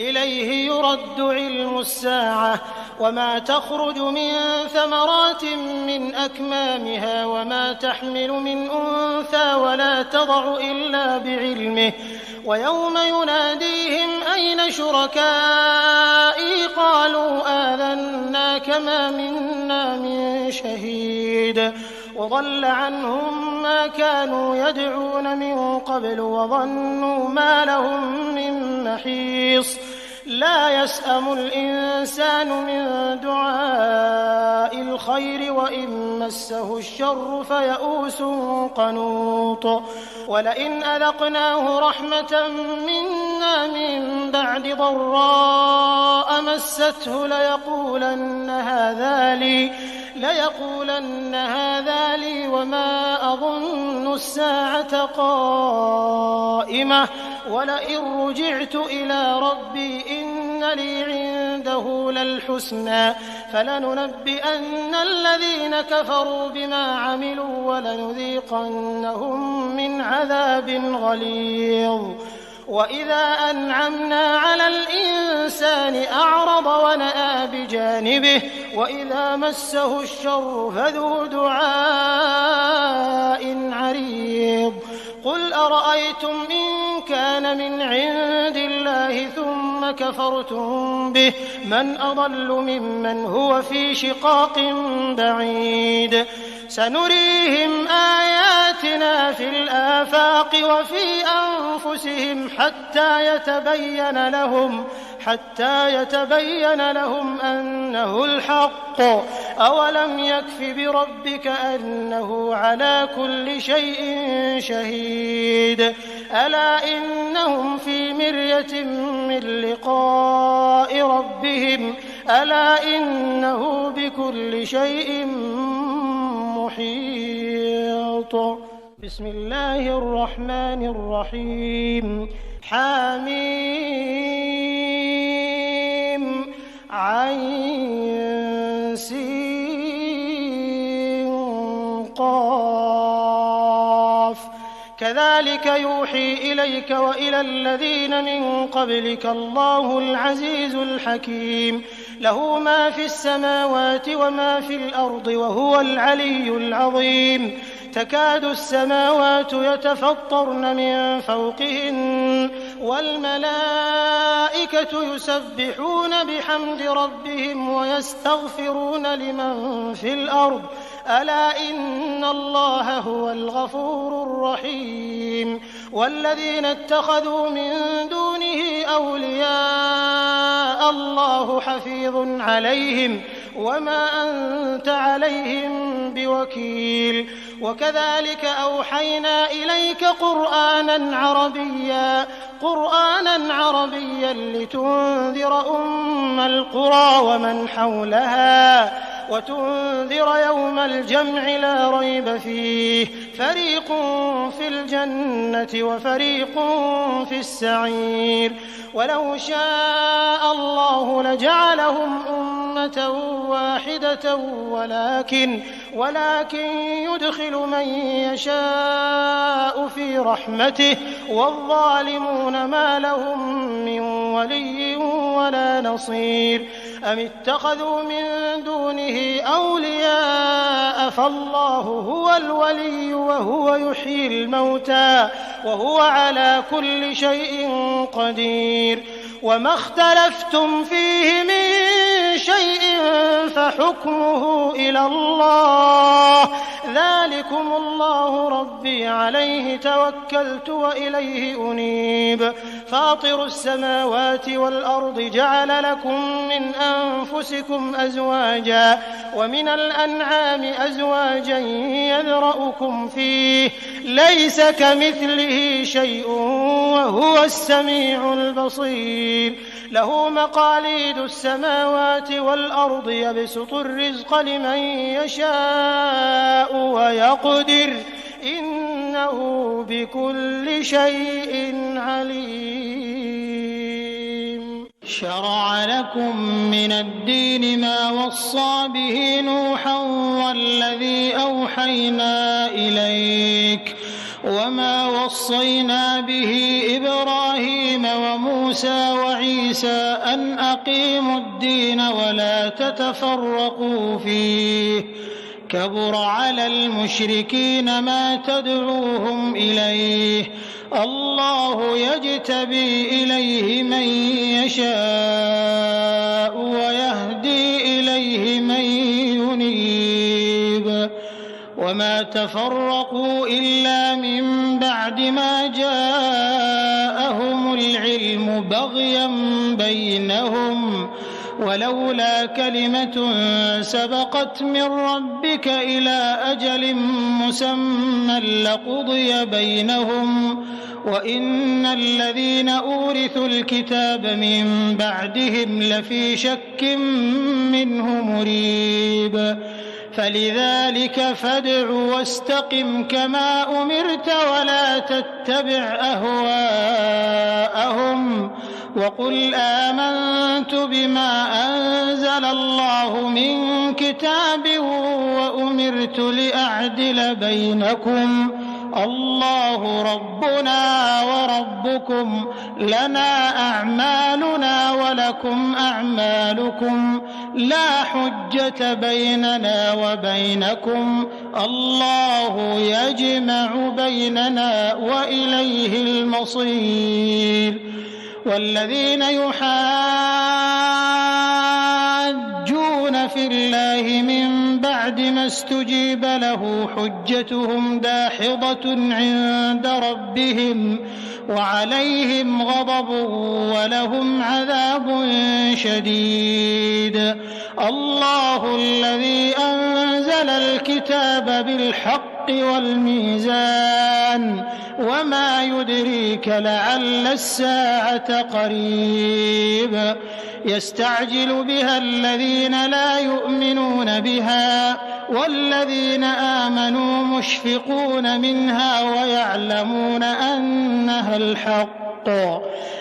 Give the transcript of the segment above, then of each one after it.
إليه يرد علم الساعة وما تخرج من ثمرات من أكمامها وما تحمل من أنثى ولا تضع إلا بعلمه ويوم يناديهم أين شركائي قالوا آذناك ما منا من شهيد وضل عنهم ما كانوا يدعون من قبل وظنوا ما لهم من محيص لا يسأم الإنسان من دعاء الخير وإن مسه الشر فيئوس قنوط ولئن أذقناه رحمة منا من بعد ضراء مسته ليقولن هذا لي وما أظن الساعة قائمة ولئن رجعت إلى ربي إن لي عنده للحسنى فلننبئن الذين كفروا بما عملوا ولنذيقنهم من عذاب غليظ وإذا أنعمنا على الإنسان أعرض ونأى بجانبه وإذا مسه الشر فذو دعاء عريض قل أرأيتم إن كان من عند الله ثم كفرتم به من أضل ممن هو في شقاق بعيد سنريهم آياتنا في الآفاق وفي أنفسهم حتى يتبين لهم أنه الحق أولم يكف بربك أنه على كل شيء شهيد ألا إنهم في مرية من لقاء ربهم ألا إنه بكل شيء محيط بسم الله الرحمن الرحيم حميم عين سين قاف كذلك يوحي إليك وإلى الذين من قبلك الله العزيز الحكيم له ما في السماوات وما في الأرض وهو العلي العظيم تكاد السماوات يتفطرن من فوقهن والملائكة يسبحون بحمد ربهم ويستغفرون لمن في الأرض ألا إن الله هو الغفور الرحيم والذين اتخذوا من دونه أولياء الله حفيظ عليهم وما أنت عليهم بوكيل وكذلك أوحينا إليك قرآنا عربيا لتنذر أم القرى ومن حولها وتنذر يوم الجمع لا ريب فيه فريق في الجنة وفريق في السعير ولو شاء الله لجعلهم أمة واحدة ولكن يدخل من يشاء في رحمته والظالمون ما لهم من ولي ولا نصير أم اتخذوا من دونه أولياء فالله هو الولي وهو يحيي الموتى وهو على كل شيء قدير وما اختلفتم فيه من شيء فحكمه إلى الله ذلكم الله ربي عليه توكلت وإليه أنيب فاطر السماوات والأرض جعل لكم من أنفسكم أزواجا ومن الأنعام أزواجا يذرأكم فيه ليس كمثله شيء وهو السميع البصير له مقاليد السماوات والأرض يبسط الرزق لمن يشاء ويقدر إنه بكل شيء عليم شرع لكم من الدين ما وصى به نوحا والذي أوحينا إليك وما وصينا به إبراهيم وموسى وعيسى والنساء أن أقيموا الدين ولا تتفرقوا فيه كبر على المشركين ما تدعوهم إليه الله يجتبي إليه من يشاء ويهدي إليه من ينيب وما تفرقوا إلا من بعد ما جاءهم العلم بغيا بينهم ولولا كلمة سبقت من ربك إلى أجل مسمى لقضي بينهم وإن الذين أورثوا الكتاب من بعدهم لفي شك منه مريب فلذلك فادع واستقم كما أمرت ولا تتبع أهواءهم وقل آمنت بما أنزل الله من كتاب وأمرت لأعدل بينكم الله ربنا وربكم لنا أعمالنا ولكم أعمالكم لا حجة بيننا وبينكم الله يجمع بيننا وإليه المصير والذين يحاجون في الله من بعد ما استجيب له حجتهم داحضة عند ربهم وعليهم غضب ولهم عذاب شديد الله الذي أنزل الكتاب بالحق والميزان وما يدريك لعل الساعة قريب يستعجل بها الذين لا يؤمنون بها والذين آمنوا مشفقون منها ويعلمون أنها الحق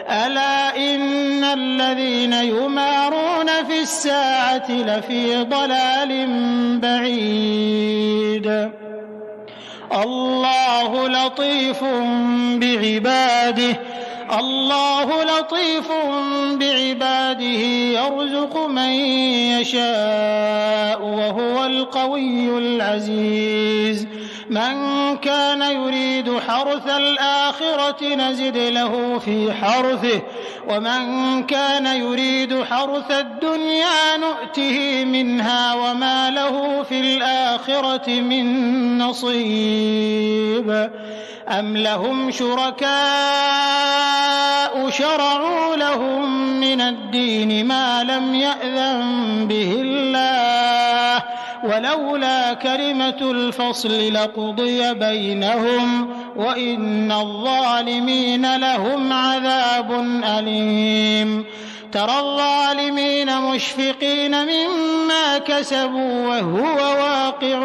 ألا إن الذين يمارون في الساعة لفي ضلال بعيد الله لطيف بعباده يرزق من يشاء وهو القوي العزيز من كان يريد حرث الآخرة نزد له في حرثه ومن كان يريد حرث الدنيا نؤته منها وما له في الآخرة من نصيب أم لهم شركاء شرعوا لهم من الدين ما لم يأذن به الله ولولا كلمة الفصل لقضي بينهم وإن الظالمين لهم عذاب أليم ترى الظالمين مشفقين مما كسبوا وهو واقع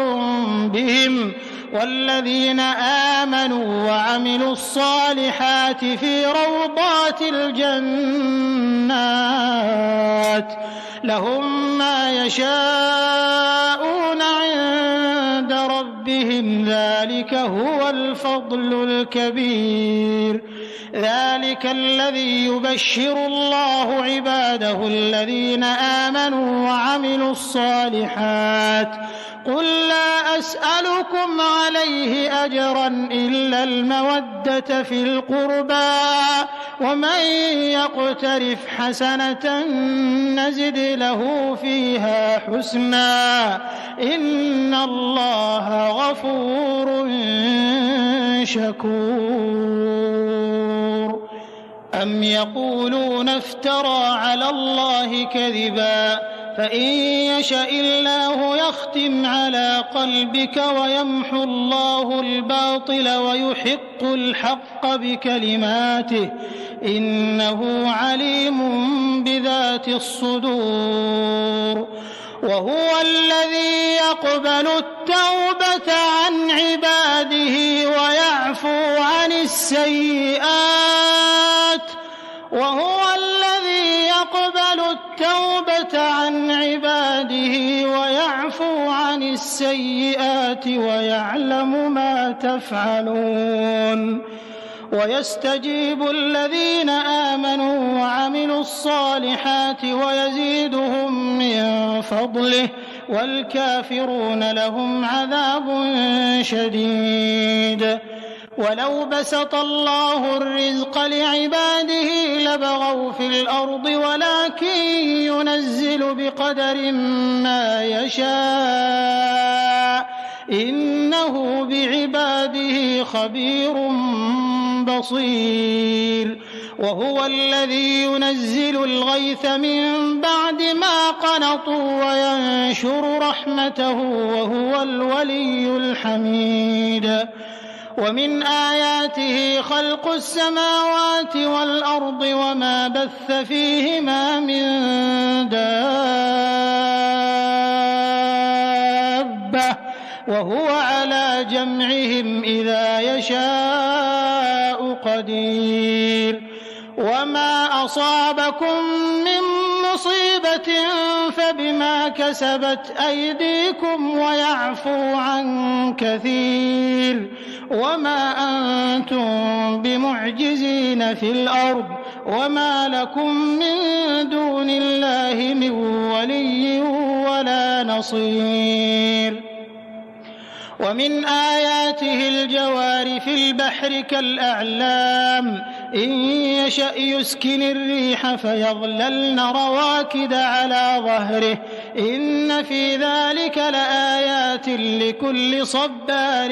بهم والذين آمنوا وعملوا الصالحات في روضات الجنات لهم ما يشاءون عند ربهم ذلك هو الفضل الكبير ذلك الذي يبشر الله عباده الذين آمنوا وعملوا الصالحات قل لا أسألكم عليه أجرا إلا المودة في القربى ومن يقترف حسنة نزد له فيها حسنا إن الله غفور شكور أم يقولون افترى على الله كذبا فإن يشأ الله يختم على قلبك ويمحو الله الباطل ويحق الحق بكلماته إنه عليم بذات الصدور وهو الذي يقبل التوبة عن عباده ويعفو عن السيئات وهو الذي يقبل التوبة عن عباده ويعفو عن السيئات ويعلم ما تفعلون ويستجيب الذين آمنوا وعملوا الصالحات ويزيدهم من فضله والكافرون لهم عذاب شديد. ولو بسط الله الرزق لعباده لبغوا في الأرض ولكن ينزل بقدر ما يشاء إنه بعباده خبير بصير. وهو الذي ينزل الغيث من بعد ما قنطوا وينشر رحمته وهو الولي الحميد. ومن آياته خلق السماوات والأرض وما بث فيهما من دابة وهو على جمعهم إذا يشاء قدير. وما أصابكم من مصيبة فبما كسبت أيديكم ويعفو عن كثير. وما أنتم بمعجزين في الأرض وما لكم من دون الله من ولي ولا نصير. ومن آياته الجوار في البحر كالأعلام إن يشأ يسكن الريح فيظللن رواكد على ظهره إن في ذلك لآيات لكل صبار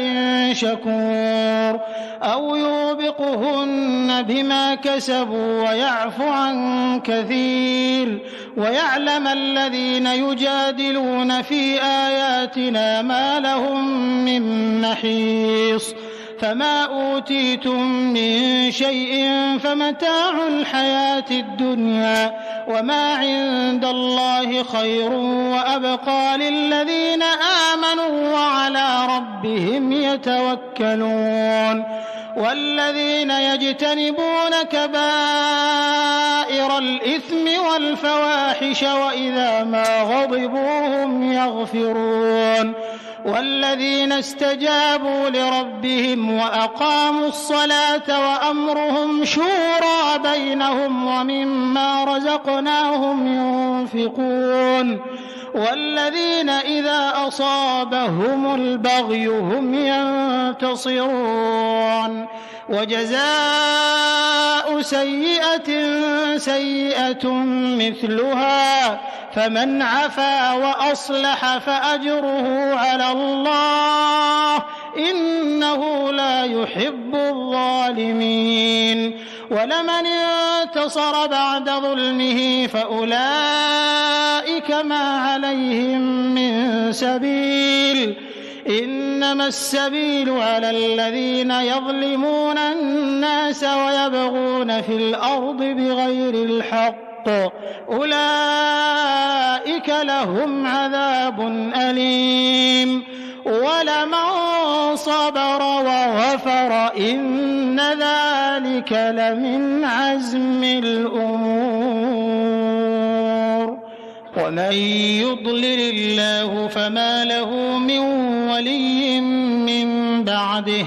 شكور. أو يوبقهن بما كسبوا ويعفو عن كثير. ويعلم الذين يجادلون في آياتنا ما لهم من محيص. فما أوتيتم من شيء فمتاع الحياة الدنيا وما عند الله خير وأبقى للذين آمنوا وعلى ربهم يتوكلون. والذين يجتنبون كبائر الإثم والفواحش وإذا ما غضبوا هم يغفرون. والذين استجابوا لربهم وأقاموا الصلاة وأمرهم شورى بينهم ومما رزقناهم ينفقون. والذين إذا أصابهم البغي هم ينتصرون. وجزاء سيئة سيئة مثلها فمن عفا وأصلح فأجره على الله إنه لا يحب الظالمين. ولمن انتصر بعد ظلمه فأولئك ما عليهم من سبيل إنما السبيل على الذين يظلمون الناس ويبغون في الأرض بغير الحق أولئك لهم عذاب أليم. ولمن صبر وغفر إن ذلك لمن عزم الأمور. ومن يضلل الله فما له من ولي من بعده.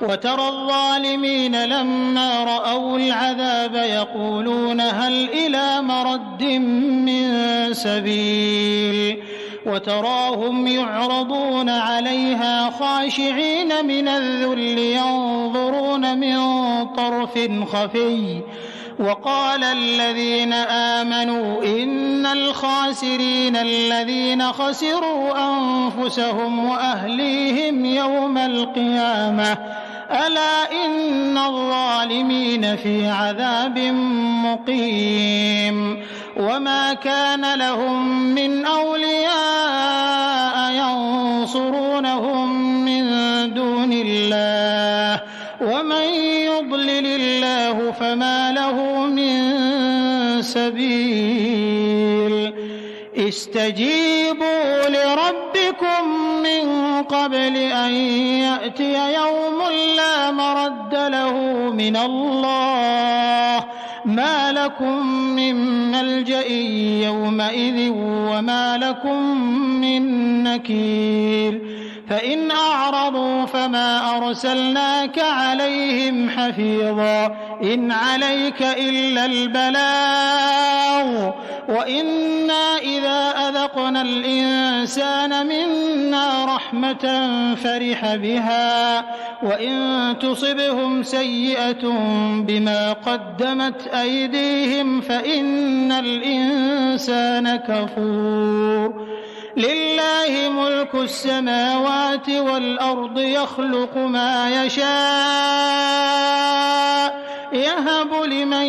وترى الظالمين لما رأوا العذاب يقولون هل إلى مرد من سبيل. وتراهم يعرضون عليها خاشعين من الذل ينظرون من طرف خفي. وقال الذين آمنوا إن الخاسرين الذين خسروا أنفسهم وأهليهم يوم القيامة ألا إن الظالمين في عذاب مقيم. وما كان لهم من أولياء ينصرونهم من دون الله ومن يضلل الله فما له من سبيل. استجيبوا لربكم من قبل أن يأتي يوم لا مرد له من الله ما لكم من ملجأ يومئذ وما لكم من نكير. فإن أعرضوا فما أرسلناك عليهم حفيظا إن عليك إلا البلاغ وإنا إذا أذقنا الإنسان منا رحمة فرح بها وإن تصبهم سيئة بما قدمت أيديهم فإن الإنسان كفور لله ملك السماوات والأرض يخلق ما يشاء يهب لمن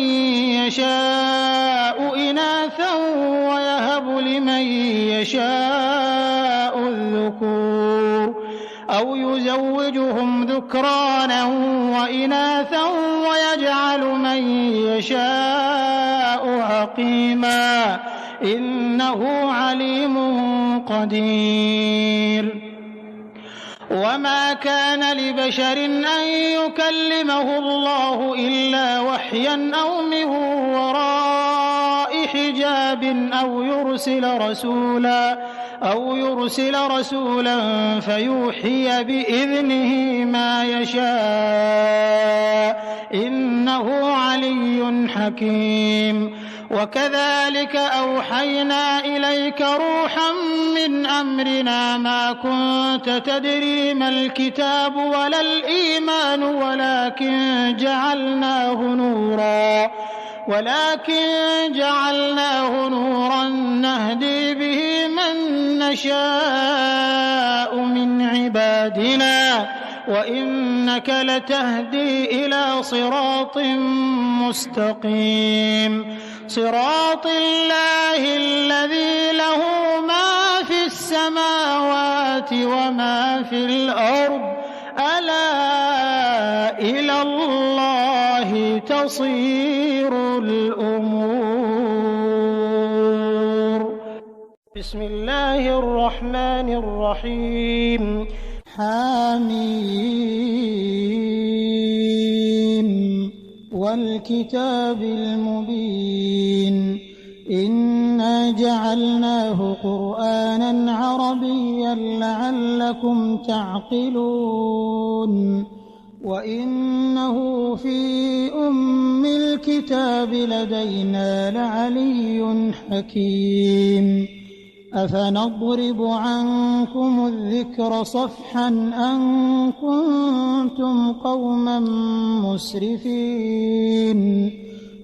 يشاء إناثا ويهب لمن يشاء الذكور أو يزوجهم ذكرانا وإناثا ويجعل من يشاء عقيما إنه عليم قدير وما كان لبشر أن يكلمه الله إلا وحيا أو من وراء حجاب أو يرسل رسولا فيوحي بإذنه ما يشاء إنه علي حكيم وكذلك أوحينا إليك روحا من أمرنا ما كنت تدري ما الكتاب ولا الإيمان ولكن جعلناه نورا نهدي به من نشاء من عبادنا وإنك لتهدي إلى صراط مستقيم صراط الله الذي له ما في السماوات وما في الأرض ألا إلى الله تصير الأمور بسم الله الرحمن الرحيم حميم والكتاب المبين إنا جعلناه قرآنا عربيا لعلكم تعقلون وإنه في أم الكتاب لدينا لعلي حكيم أفنضرب عنكم الذكر صفحا أن كنتم قوما مسرفين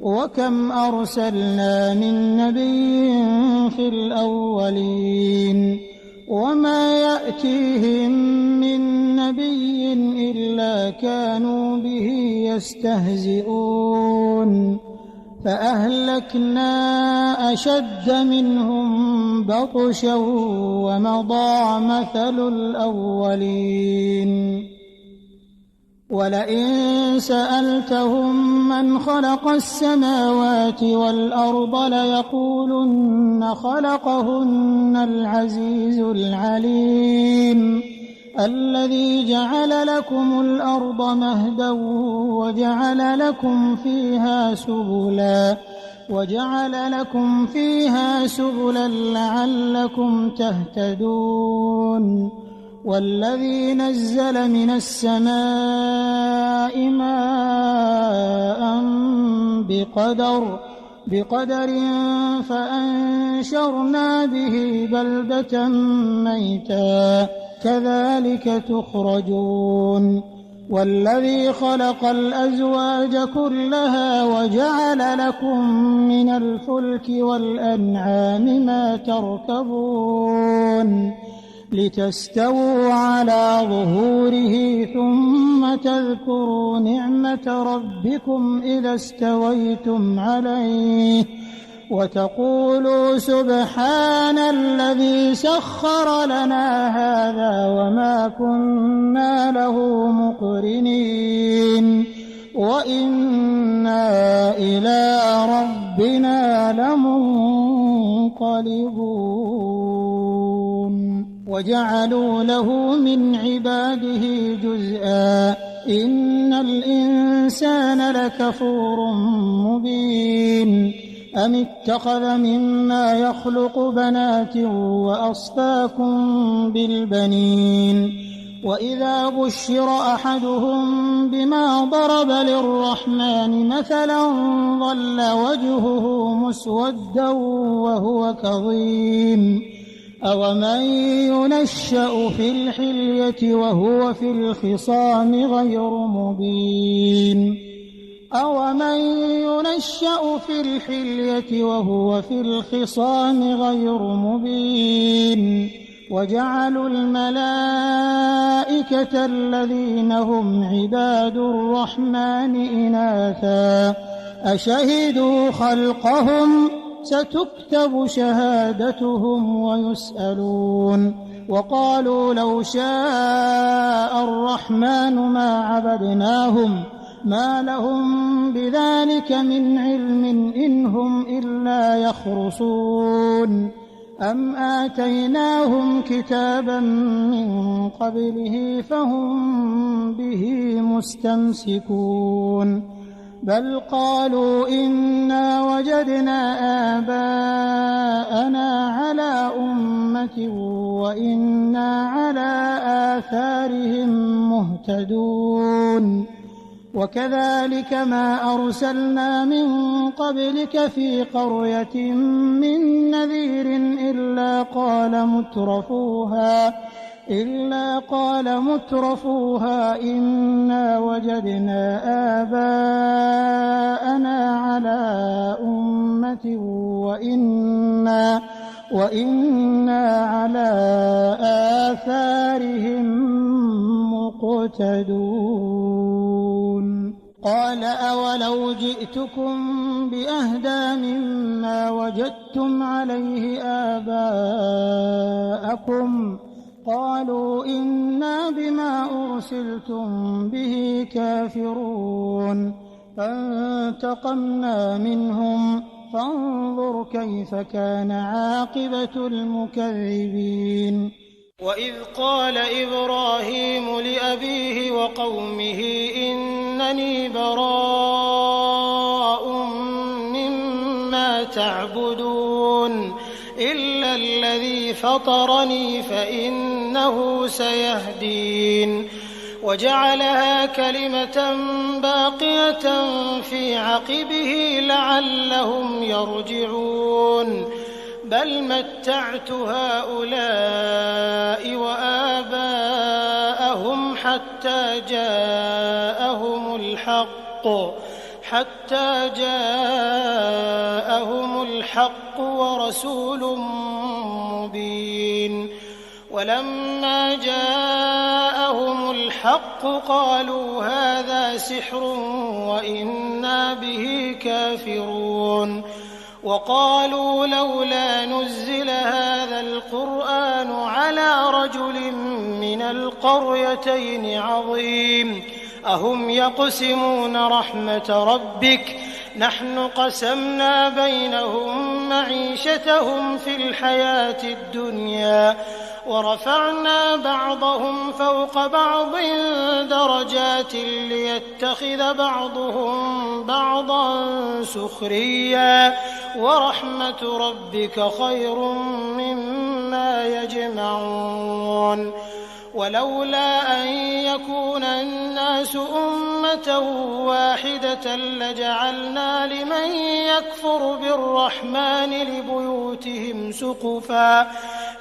وكم أرسلنا من نبي في الأولين وما يأتيهم من نبي إلا كانوا به يستهزئون فأهلكنا أشد منهم بطشا ومضى مثل الأولين ولئن سألتهم من خلق السماوات والأرض ليقولن خلقهن العزيز العليم الذي جعل لكم الأرض مهدا وجعل لكم فيها سبلا لعلكم تهتدون والذي نزل من السماء ماء بقدر فأنشرنا به بلدة ميتا كذلك تخرجون والذي خلق الأزواج كلها وجعل لكم من الفلك والأنعام ما تركبون لتستووا على ظهوره ثم تذكروا نعمة ربكم إذا استويتم عليه وتقولوا سبحان الذي سخر لنا هذا وما كنا له مقرنين وإنا إلى ربنا لمنقلبون وجعلوا له من عباده جزءا إن الإنسان لكفور مبين أم اتخذ مما يخلق بنات وأصفاكم بالبنين وإذا بشر أحدهم بما ضرب للرحمن مثلا ظل وجهه مسودا وهو كظيم أومن ينشأ في الحلية وهو في الخصام غير مبين أومن ينشأ في الحلية وهو في الخصام غير مبين وجعلوا الملائكة الذين هم عباد الرحمن إناثا أشهدوا خلقهم ستكتب شهادتهم ويسألون وقالوا لو شاء الرحمن ما عبدناهم ما لهم بذلك من علم إن هم إلا يخرصون أم آتيناهم كتابا من قبله فهم به مستمسكون بل قالوا إنا وجدنا آباءنا على أمة وإنا على آثارهم مهتدون وكذلك ما أرسلنا من قبلك في قرية من نذير إلا قال مترفوها إنا وجدنا آباءنا على أمة وإنا على آثارهم مقتدون قال أولو جئتكم بأهدى مما وجدتم عليه آباءكم قالوا إنا بما أرسلتم به كافرون فانتقمنا منهم فانظر كيف كان عاقبة المكذبين وإذ قال إبراهيم لأبيه وقومه إنني براء مما تعبدون إلا الذي فطرني فإنه سيهدين وجعلها كلمة باقية في عقبه لعلهم يرجعون بل متعت هؤلاء وآباءهم حتى جاءهم الحق ورسول مبين ولما جاءهم الحق قالوا هذا سحر وإنا به كافرون وقالوا لولا نزل هذا القرآن على رجل من القريتين عظيم أهم يقسمون رحمة ربك نحن قسمنا بينهم معيشتهم في الحياة الدنيا ورفعنا بعضهم فوق بعض درجات ليتخذ بعضهم بعضا سخريا ورحمة ربك خير مما يجمعون ولولا أن يكون الناس أمة واحدة لجعلنا لمن يكفر بالرحمن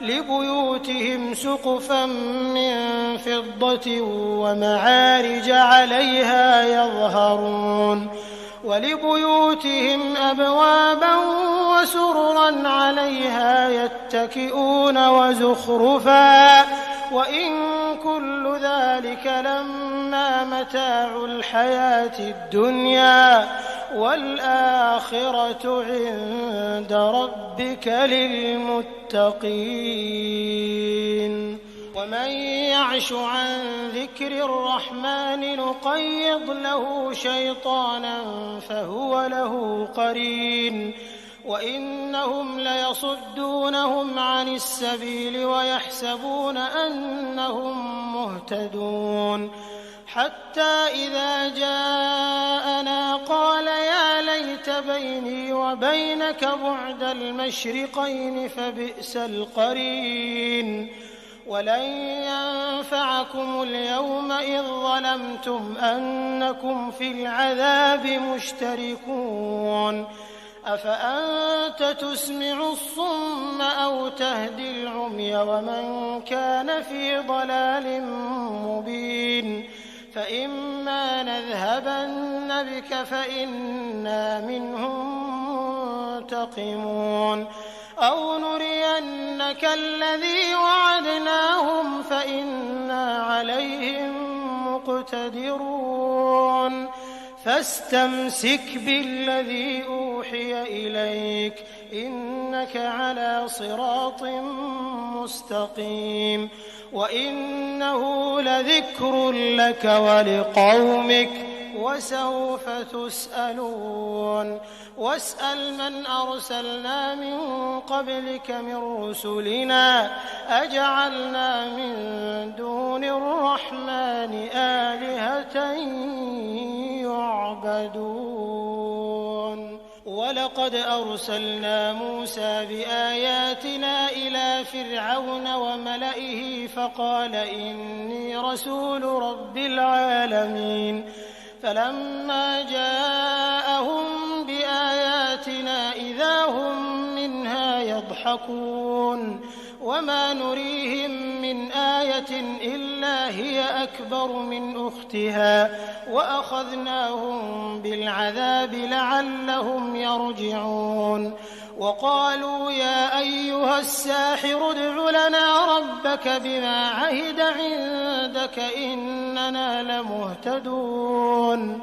لبيوتهم سقفا من فضة ومعارج عليها يظهرون ولبيوتهم أبوابا وسررا عليها يتكئون وزخرفا وإن كل ذلك لما متاع الحياة الدنيا والآخرة عند ربك للمتقين ومن يعش عن ذكر الرحمن نقيض له شيطانا فهو له قرين وإنهم ليصدونهم عن السبيل ويحسبون أنهم مهتدون حتى إذا جاءنا قال يا ليت بيني وبينك بعد المشرقين فبئس القرين ولن ينفعكم اليوم إذ ظلمتم أنكم في العذاب مشتركون أفأنت تسمع الصم أو تهدي العمي ومن كان في ضلال مبين فإما نذهبن بك فإنا منهم منتقمون أو نرينك الذي وعدناهم فإنا عليهم مقتدرون فاستمسك بالذي أوحي إليك إنك على صراط مستقيم وإنه لذكر لك ولقومك وسوف تسألون واسأل من أرسلنا من قبلك من رسلنا أجعلنا من دون الرحمن آلهة يعبدون ولقد أرسلنا موسى بآياتنا إلى فرعون وملئه فقال إني رسول رب العالمين فلما جاءهم بآياتنا إذا هم منها يضحكون وما نريهم من آية إلا هي أكبر من أختها وأخذناهم بالعذاب لعلهم يرجعون وقالوا يا أيها الساحر ادع لنا ربك بما عهد عندك إننا لمهتدون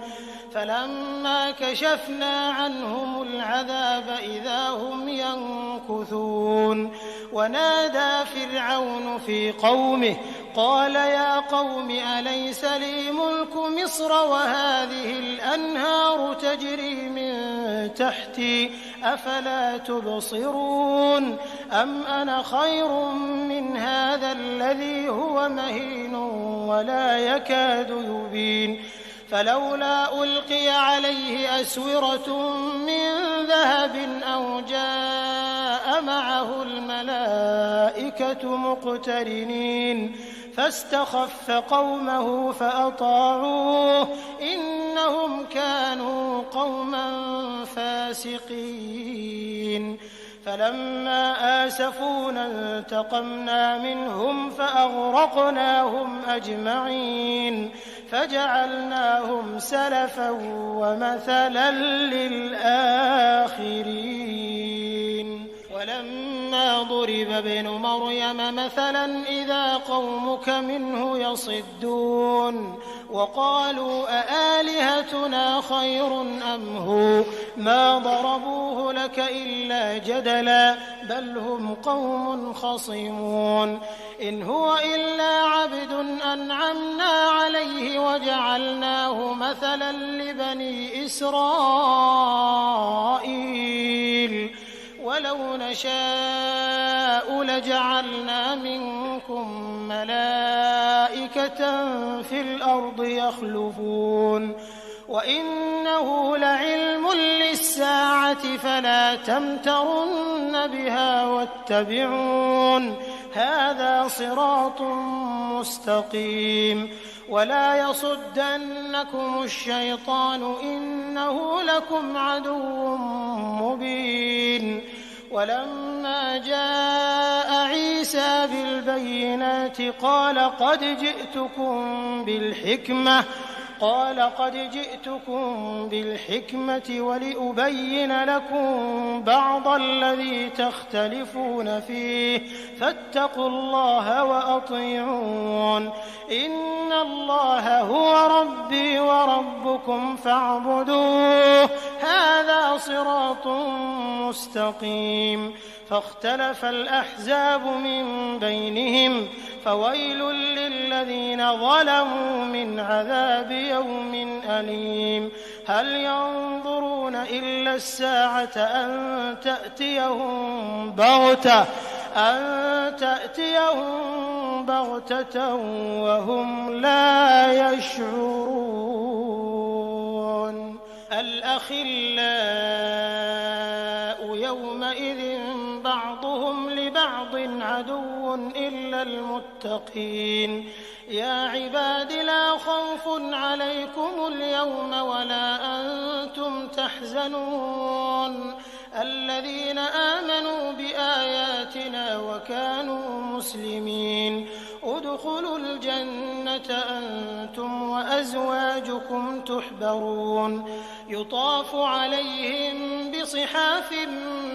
فلما كشفنا عنهم العذاب إذا هم ينكثون ونادى فرعون في قومه قال يا قوم أليس لي ملك مصر وهذه الأنهار تجري من تحتي أفلا تبصرون أم أنا خير من هذا الذي هو مهين ولا يكاد يبين فلولا ألقي عليه أسورة من ذهب أو جاء معه الملائكة مقترنين فاستخف قومه فأطاعوه إنهم كانوا قوما فاسقين فلما آسفونا انتقمنا منهم فأغرقناهم أجمعين فجعلناهم سلفا ومثلا للآخرين ولما ضرب ابن مريم مثلا إذا قومك منه يصدون وقالوا أآلهتنا خير أم هو ما ضربوه لك إلا جدلا بل هم قوم خصمون إن هو إلا عبد أنعمنا عليه وجعلناه مثلا لبني إسرائيل ولو نشاء لجعلنا منكم ملائكة في الأرض يخلفون وإنه لعلم للساعة فلا تمترن بها واتبعون هذا صراط مستقيم ولا يصدنكم الشيطان إنه لكم عدو مبين ولما جاء عيسى بالبينات قال قد جئتكم بالحكمة ولأبين لكم بعض الذي تختلفون فيه فاتقوا الله وأطيعون إن الله هو ربي وربكم فاعبدوه هذا صراط مستقيم فاختلف الأحزاب من بينهم فويل للذين ظلموا من عذاب يوم أليم هل ينظرون إلا الساعة أن تأتيهم بغتة وهم لا يشعرون الأخلاء يومئذ بعضهم لبعض عدو إلا المتقين يا عباد لا خوف عليكم اليوم ولا أنتم تحزنون الذين آمنوا بآياتنا وكانوا مسلمين ادخلوا الجنة أنتم وأزواجكم تحبرون يطاف عليهم بصحاف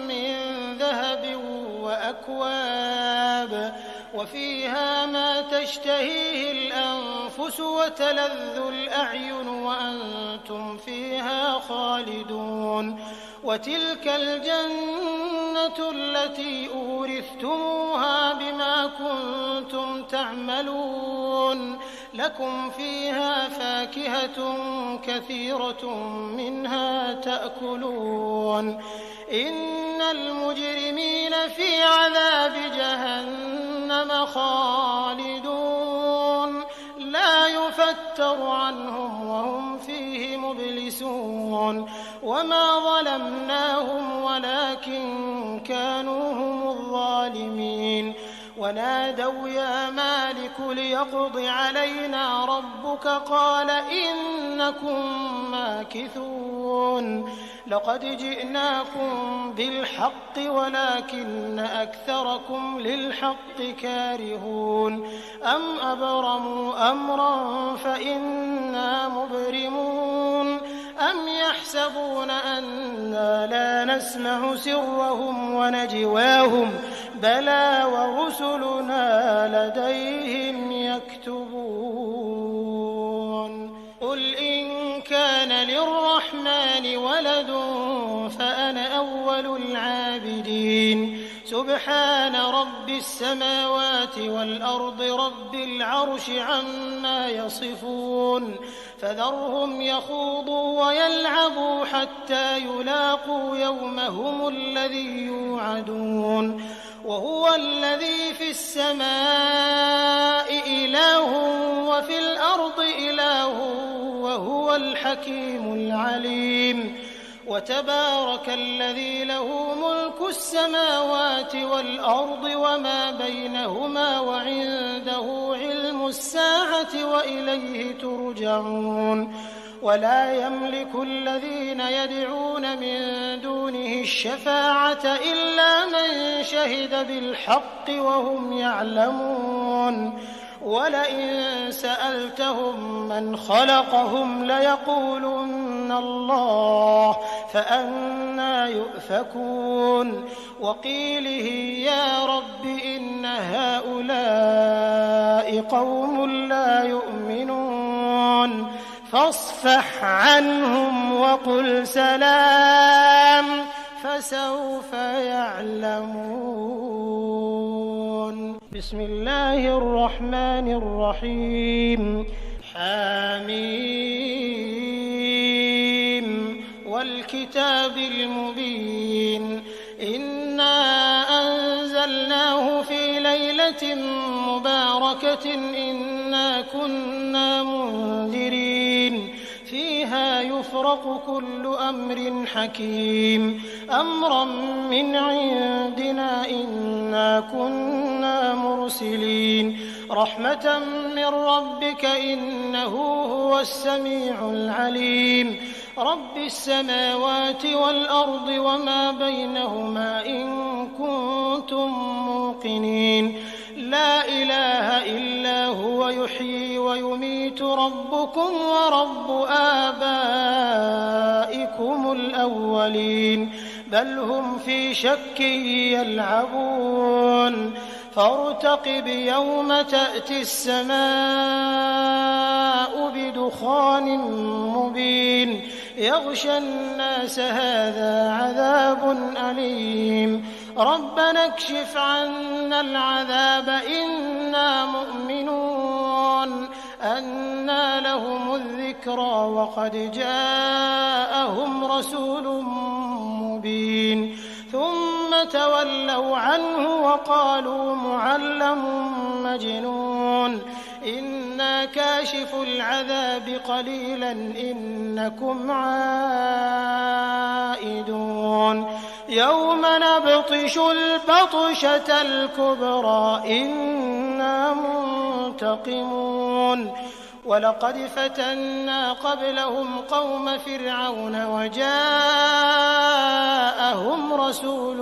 من ذهب وأكواب وفيها ما تشتهيه الأنفس وتلذ الأعين وأنتم فيها خالدون وتلك الجنة التي أورثتموها بما كنتم تعملون لكم فيها فاكهة كثيرة منها تأكلون إن المجرمين في عذاب جهنم خالدون لا يفتر عنهم وهم فيه مبلسون وما ظلمناهم ولكن كانوا هم الظالمين ونادوا يا مالك ليقض علينا ربك قال إنكم ماكثون لقد جئناكم بالحق ولكن أكثركم للحق كارهون أم أبرموا أمرا فإنا مبرمون أم يحسبون أنا لا نسمع سرهم ونجواهم بلى ورسلنا لديهم يكتبون قل إن كان للرحمن ولد فأنا أول العابدين سبحان رب السماوات والأرض رب العرش عما يصفون فذرهم يخوضوا ويلعبوا حتى يلاقوا يومهم الذي يوعدون وهو الذي في السماء إله وفي الأرض إله وهو الحكيم العليم وتبارك الذي له ملك السماوات والأرض وما بينهما وعنده علم الساعة وإليه ترجعون ولا يملك الذين يدعون من دونه الشفاعة إلا من شهد بالحق وهم يعلمون ولئن سألتهم من خلقهم ليقولن الله فأنى يؤفكون وقيله يا رب إن هؤلاء قوم لا يؤمنون فاصفح عنهم وقل سلام فسوف يعلمون بسم الله الرحمن الرحيم حميم والكتاب المبين إنا أنزلناه في ليلة مباركة إنا كنا منذرين فيها يفرق كل أمر حكيم أمرا من عندنا إنا كنا مرسلين رحمة من ربك إنه هو السميع العليم رب السماوات والأرض وما بينهما إن كنتم موقنين لا إله إلا هو يحيي ويميت ربكم ورب آبائكم الأولين بل هم في شك يلعبون فارتقب يوم تأتي السماء بدخان مبين يغشى الناس هذا عذاب أليم ربنا اكشف عنا العذاب إنا مؤمنون أنى لهم الذكرى وقد جاءهم رسول مبين ثم تولوا عنه وقالوا معلم مجنون إنا كاشف العذاب قليلا إنكم عائدون يوم نبطش البطشة الكبرى إنا منتقمون ولقد فتنا قبلهم قوم فرعون وجاءهم رسول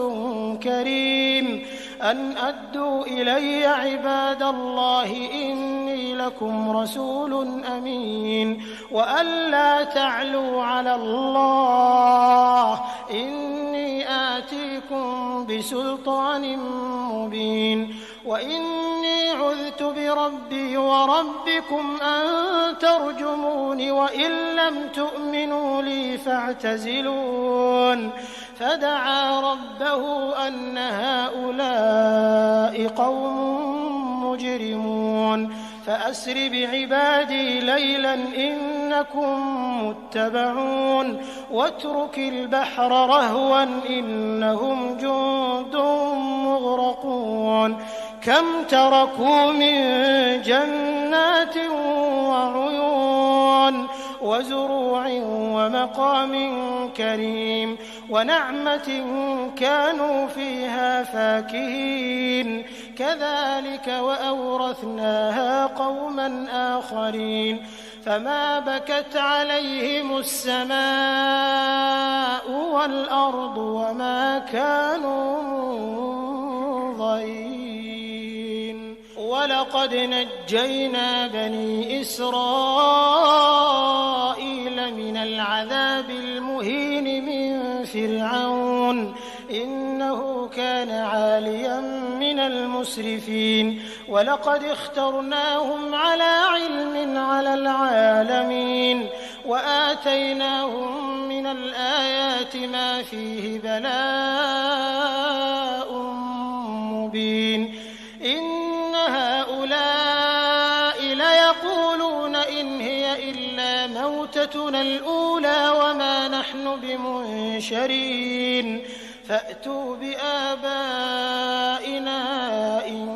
كريم أن أدوا إلي عباد الله إني لكم رسول أمين وأن لا تعلوا على الله إني آتيكم بسلطان مبين وإني عذت بربي وربكم أن ترجمون وإن لم تؤمنوا لي فاعتزلون فدعا ربه أن هؤلاء قوم مجرمون فأسر بعبادي ليلا إنكم متبعون واترك البحر رهوا إنهم جند مغرقون كم تركوا من جنات وعيون وزروع ومقام كريم ونعمة كانوا فيها فاكهين كذلك وأورثناها قوما آخرين فما بكت عليهم السماء والأرض وما كانوا منظرين ولقد نجينا بني إسرائيل من العذاب المهين من فرعون إنه كان عاليا من المسرفين ولقد اخترناهم على علم على العالمين وآتيناهم من الآيات ما فيه بلاء مبين إن هؤلاء ليقولون إن هي إلا موتتنا الأولى وما نحن بمنشرين فأتوا بآبائنا إن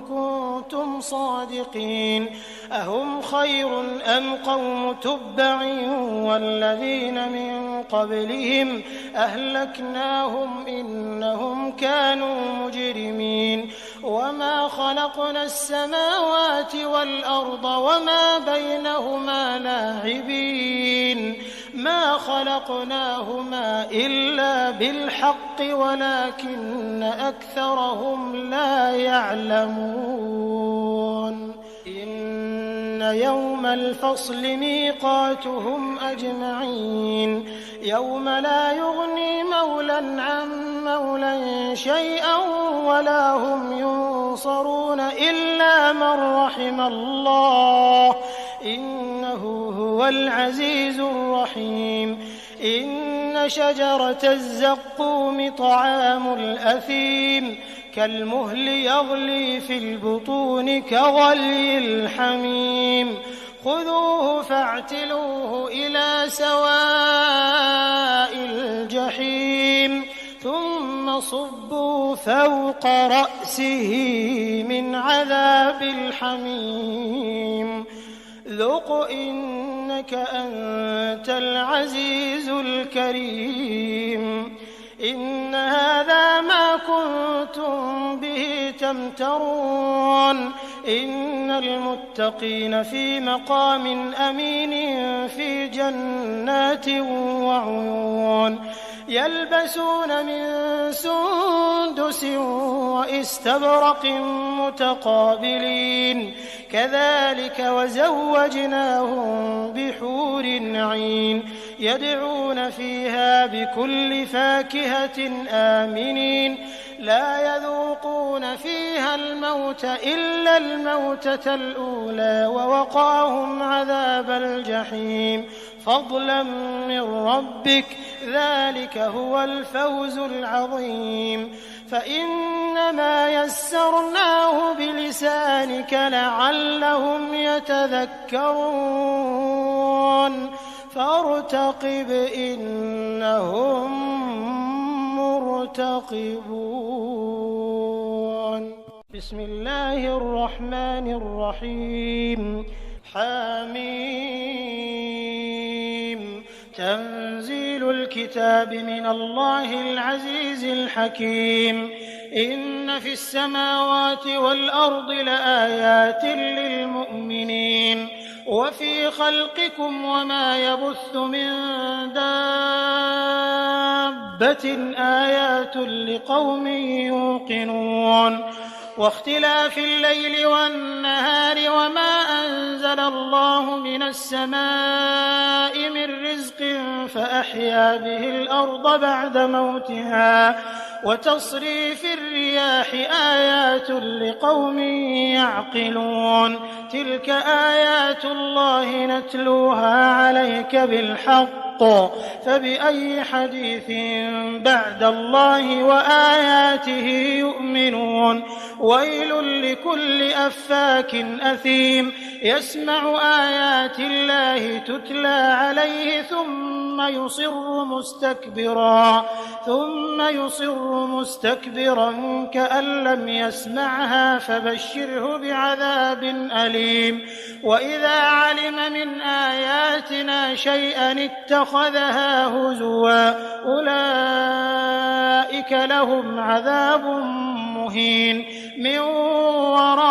كنتم صادقين أهم خير أم قوم تبع والذين من قبلهم أهلكناهم إنهم كانوا مجرمين وما خلقنا السماوات والأرض وما بينهما لاعبين ما خلقناهما إلا بالحق ولكن أكثرهم لا يعلمون إن يوم الفصل ميقاتهم أجمعين يوم لا يغني مولى عن مولى شيئا ولا هم ينصرون إلا من رحم الله إنه هو العزيز الرحيم إن شجرة الزقوم طعام الأثيم كالمهل يغلي في البطون كغلي الحميم خذوه فاعتلوه إلى سواء الجحيم ثم صبوا فوق رأسه من عذاب الحميم ذق إنك أنت العزيز الكريم إن هذا ما كنتم به تمترون إن المتقين في مقام أمين في جنات وعيون يلبسون من سندس وإستبرق متقابلين كذلك وزوجناهم بحور عين يدعون فيها بكل فاكهة آمنين لا يذوقون فيها الموت إلا الموتة الأولى ووقاهم عذاب الجحيم فضلا من ربك ذلك هو الفوز العظيم فإنما يسرناه بلسانك لعلهم يتذكرون فارتقب إنهم مرتقبون بسم الله الرحمن الرحيم حميم تنزيل الكتاب من الله العزيز الحكيم إن في السماوات والأرض لآيات للمؤمنين وفي خلقكم وما يبث من دابة آيات لقوم يوقنون واختلاف الليل والنهار وما أنزل الله من السماء من رزق فأحيا به الأرض بعد موتها وتصريف الرياح آيات لقوم يعقلون تلك آيات الله نتلوها عليك بالحق فبأي حديث بعد الله وآياته يؤمنون ويل لكل أفاك أثيم يسمع آيات الله تتلى عليه ثم يصر مستكبرا كأن لم يسمعها فبشره بعذاب أليم وإذا علم من آياتنا شيئا اتخذها هزوا أولئك لهم عذاب مهين من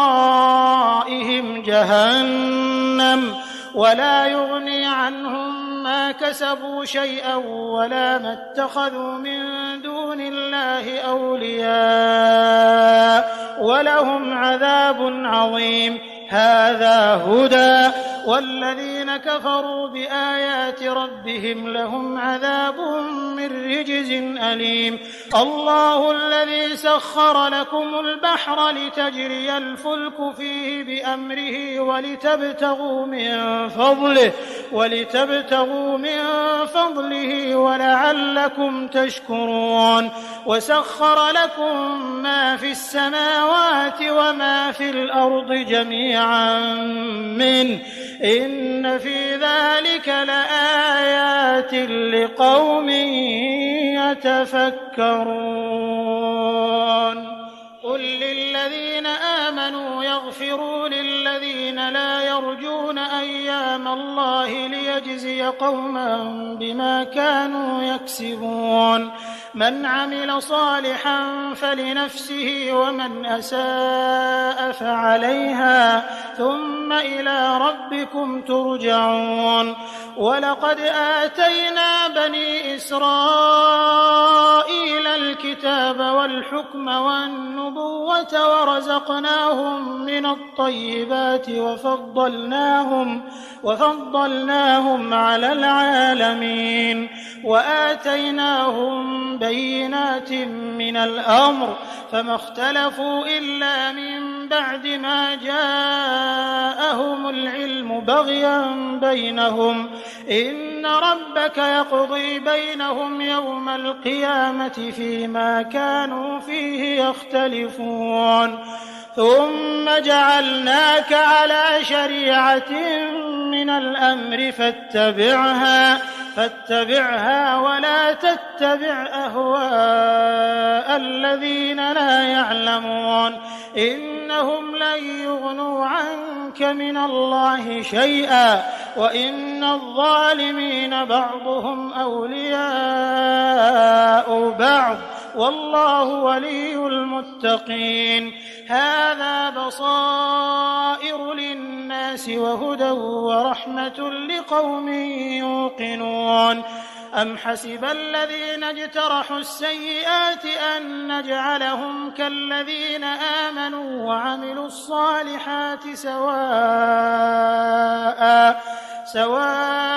ورائهم جهنم ولا يغني عنهم ما كسبوا شيئا ولا ما اتخذوا من دون الله أولياء ولهم عذاب عظيم هذا هدى والذين كفروا بآيات ربهم لهم عذاب من رجز أليم الله الذي سخر لكم البحر لتجري الفلك فيه بأمره ولتبتغوا من فضله ولعلكم تشكرون وسخر لكم ما في السماوات وما في الأرض جميعا منه إن في ذلك لآيات لقوم يتفكرون قل للذين آمنوا يغفروا للذين لا يرجون أيام الله ليجزي قوما بما كانوا يكسبون من عمل صالحا فلنفسه ومن أساء فعليها ثم إلى ربكم ترجعون ولقد آتينا بني إسرائيل الكتاب والحكم والنبوة ورزقناهم من الطيبات وفضلناهم على العالمين وآتيناهم بينات من الأمر فما اختلفوا إلا من بعد ما جاءهم العلم بغيا بينهم إن ربك يقضي بينهم يوم القيامة فيما كانوا فيه يختلفون ثم جعلناك على شريعة من الأمر فاتبعها ولا تتبع أهواء الذين لا يعلمون إنهم لن يغنوا عنك من الله شيئا وإن الظالمين بعضهم أولياء بعض والله ولي المتقين هذا بصائر للناس وهدى ورحمة لقوم يوقنون أم حسب الذين اجترحوا السيئات أن نجعلهم كالذين آمنوا وعملوا الصالحات سواء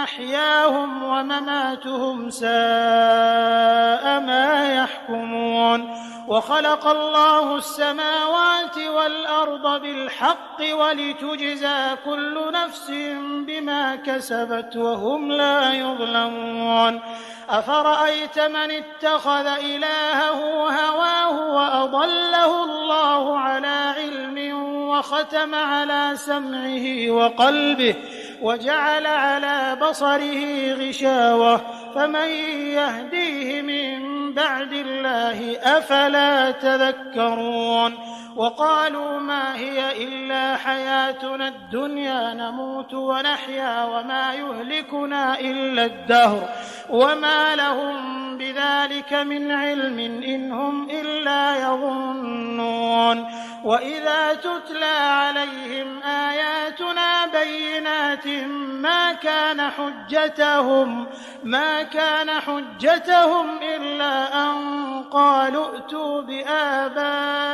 محياهم ومماتهم ساء ما يحكمون وخلق الله السماوات والأرض بالحق ولتجزى كل نفس بما كسبت وهم لا يظلمون أفرأيت من اتخذ إلهه هواه وأضله الله على علم وختم على سمعه وقلبه وجعل على بصره غشاوة فمن يهديه من بعد الله أفلا تذكرون وقالوا ما هي إلا حياتنا الدنيا نموت ونحيا وما يهلكنا إلا الدهر وما لهم بذلك من علم إن هم إلا يظنون وإذا تتلى عليهم آياتنا بينات ما كان حجتهم إلا أن قالوا ائتوا بآبائنا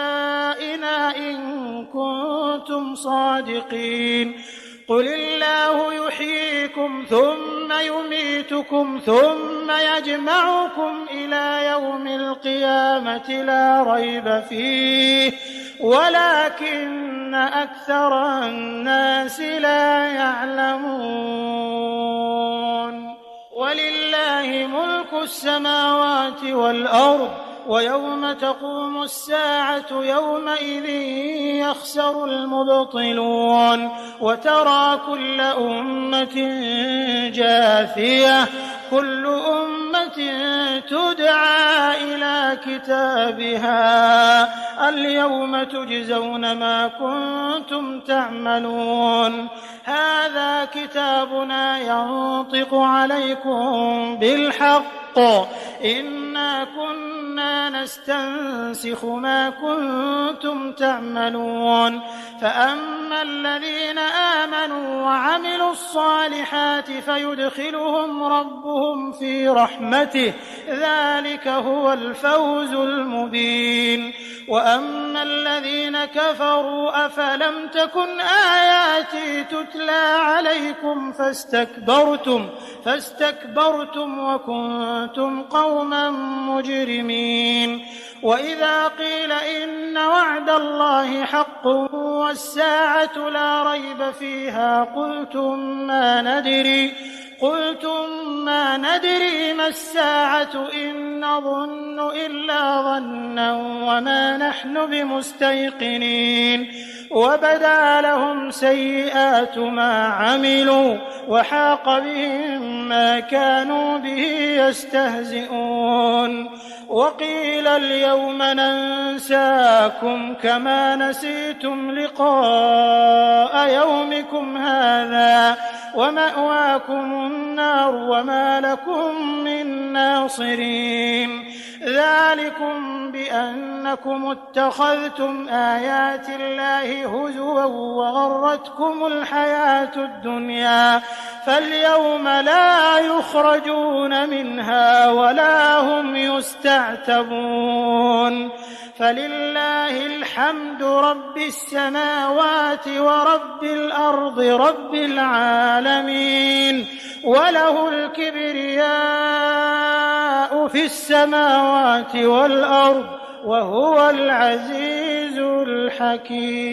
إن كنتم صادقين قل الله يحييكم ثم يميتكم ثم يجمعكم إلى يوم القيامة لا ريب فيه ولكن أكثر الناس لا يعلمون ولله ملك السماوات والأرض ويوم تقوم الساعة يومئذ يخسر المبطلون وترى كل أمة جاثية كل أمة تدعى إلى كتابها اليوم تجزون ما كنتم تعملون هذا كتابنا ينطق عليكم بالحق إنا كنا نستنسخ ما كنتم تعملون فأما الذين آمنوا وعملوا الصالحات فيدخلهم ربهم في رحمته ذلك هو الفوز المبين وأما الذين كفروا أفلم تكن آياتي تتلى عليكم فاستكبرتم وكنتم قوما مجرمين وإذا قيل إن وعد الله حق والساعة لا ريب فيها قلتم ما ندري ما الساعة إن نظن إلا ظنا وما نحن بمستيقنين وبدا لهم سيئات ما عملوا وحاق بهم ما كانوا به يستهزئون وقيل اليوم ننساكم كما نسيتم لقاء يومكم هذا ومأواكم النار وما لكم من ناصرين ذلكم بأنكم اتخذتم آيات الله هزوا وغرتكم الحياة الدنيا فاليوم لا يخرجون منها ولا هم يستعتبون فلله الحمد رب السماوات ورب الأرض رب العالمين وله الكبرياء في السماوات والأرض وهو العزيز الحكيم